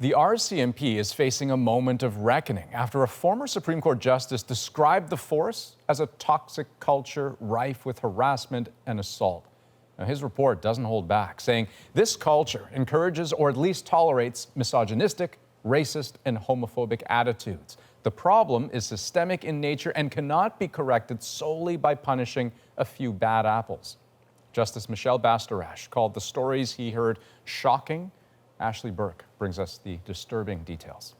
The RCMP is facing a moment of reckoning after a former Supreme Court justice described the force as a toxic culture rife with harassment and assault. Now, his report doesn't hold back, saying this culture encourages or at least tolerates misogynistic, racist, and homophobic attitudes. The problem is systemic in nature and cannot be corrected solely by punishing a few bad apples. Justice Michelle Bastarache called the stories he heard shocking. Ashley Burke brings us the disturbing details.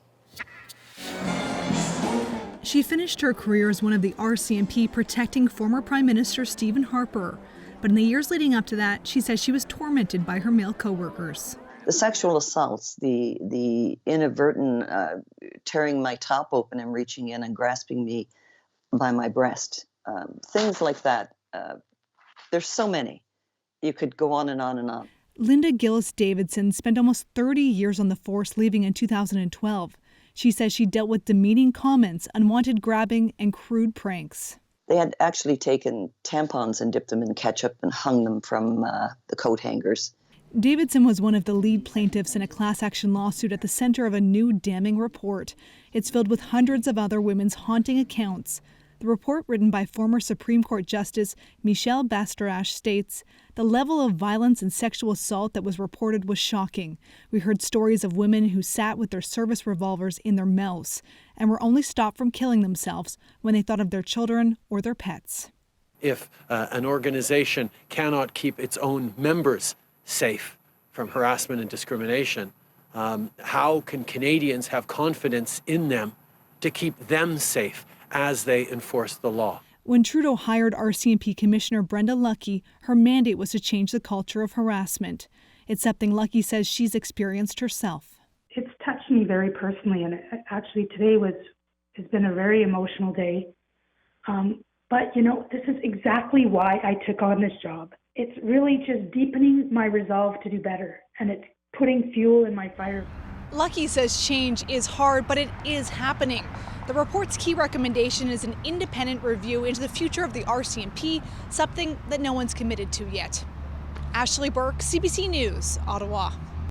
She finished her career as one of the RCMP protecting former Prime Minister Stephen Harper. But in the years leading up to that, she says she was tormented by her male co-workers. The sexual assaults, the inadvertent tearing my top open and reaching in and grasping me by my breast, things like that. There's so many. You could go on and on and on. Linda Gillis-Davidson spent almost 30 years on the force, leaving in 2012. She says she dealt with demeaning comments, unwanted grabbing, and crude pranks. They had actually taken tampons and dipped them in ketchup and hung them from the coat hangers. Davidson was one of the lead plaintiffs in a class action lawsuit at the center of a new damning report. It's filled with hundreds of other women's haunting accounts. The report, written by former Supreme Court Justice Michelle Bastarache, states, the level of violence and sexual assault that was reported was shocking. We heard stories of women who sat with their service revolvers in their mouths and were only stopped from killing themselves when they thought of their children or their pets. If an organization cannot keep its own members safe from harassment and discrimination, how can Canadians have confidence in them to keep them safe as they enforce the law? When Trudeau hired RCMP Commissioner Brenda Lucki, her mandate was to change the culture of harassment. It's something Lucki says she's experienced herself. It's touched me very personally, and actually today has been a very emotional day. But this is exactly why I took on this job. It's really just deepening my resolve to do better, and it's putting fuel in my fire. Lucki says change is hard, but it is happening. The report's key recommendation is an independent review into the future of the RCMP, something that no one's committed to yet. Ashley Burke, CBC News, Ottawa.